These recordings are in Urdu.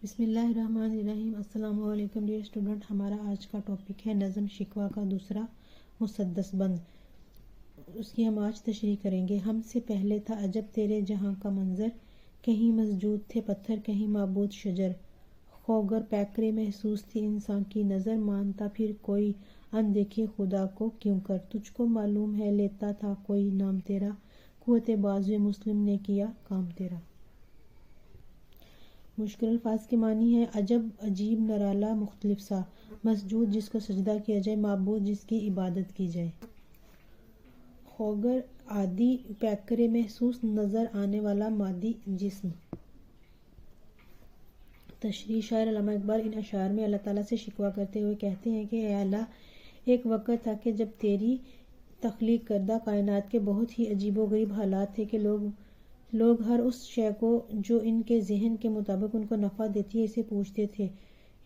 بسم اللہ الرحمن الرحیم۔ السلام علیکم ڈیئر اسٹوڈنٹ، ہمارا آج کا ٹاپک ہے نظم شکوہ کا دوسرا مسدس بند۔ اس کی ہم آج تشریح کریں گے۔ ہم سے پہلے تھا عجب تیرے جہاں کا منظر، کہیں مسجود تھے پتھر کہیں معبود شجر، خوگر پیکرے محسوس تھی انسان کی نظر، مانتا پھر کوئی اندیکھے خدا کو کیوں کر، تجھ کو معلوم ہے لیتا تھا کوئی نام تیرا، قوت بازوئے مسلم نے کیا کام تیرا۔ مشکل الفاظ کے معنی ہے عجب، عجیب، نرالا، مختلف سا، مسجود جس کو سجدہ کیا جائے، معبود جس کی عبادت کی جائے، خوگر عادی، پیکرے محسوس نظر آنے والا مادی جسم۔ تشریح: شاعر علامہ اقبال ان اشعار میں اللہ تعالیٰ سے شکوہ کرتے ہوئے کہتے ہیں کہ اے اللہ، ایک وقت تھا کہ جب تیری تخلیق کردہ کائنات کے بہت ہی عجیب و غریب حالات تھے کہ لوگ ہر اس شے کو جو ان کے ذہن کے مطابق ان کو نفع دیتی ہے اسے پوجتے تھے،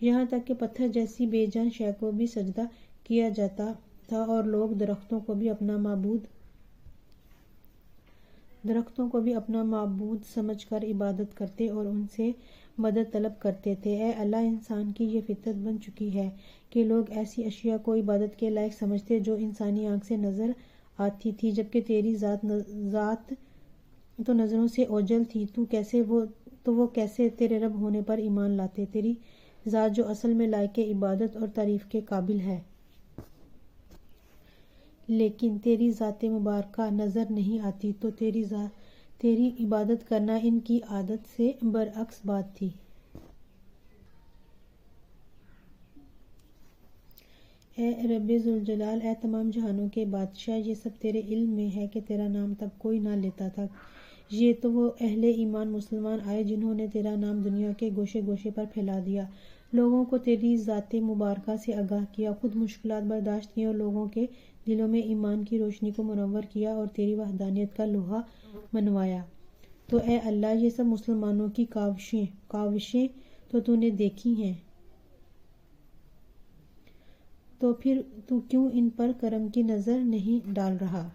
یہاں تک کہ پتھر جیسی بے جان شے کو بھی سجدہ کیا جاتا تھا، اور لوگ درختوں کو بھی اپنا معبود سمجھ کر عبادت کرتے اور ان سے مدد طلب کرتے تھے۔ اے اللہ، انسان کی یہ فطرت بن چکی ہے کہ لوگ ایسی اشیاء کو عبادت کے لائق سمجھتے جو انسانی آنکھ سے نظر آتی تھی، جبکہ تیری ذات تو نظروں سے اوجھل تھی، تو وہ کیسے تیرے رب ہونے پر ایمان لاتے، تیری ذات جو اصل میں لائق عبادت اور تعریف کے قابل ہے، لیکن تیری ذات مبارکہ نظر نہیں آتی، تو تیری عبادت کرنا ان کی عادت سے برعکس بات تھی۔ اے رب ذوالجلال، اے تمام جہانوں کے بادشاہ، یہ سب تیرے علم میں ہے کہ تیرا نام تب کوئی نہ لیتا تھا، یہ تو وہ اہل ایمان مسلمان آئے جنہوں نے تیرا نام دنیا کے گوشے گوشے پر پھیلا دیا، لوگوں کو تیری ذات مبارکہ سے آگاہ کیا، خود مشکلات برداشت کی اور لوگوں کے دلوں میں ایمان کی روشنی کو منور کیا اور تیری وحدانیت کا لوہا منوایا۔ تو اے اللہ، یہ سب مسلمانوں کی کاوشیں تو نے دیکھی ہیں، تو پھر تو کیوں ان پر کرم کی نظر نہیں ڈال رہا؟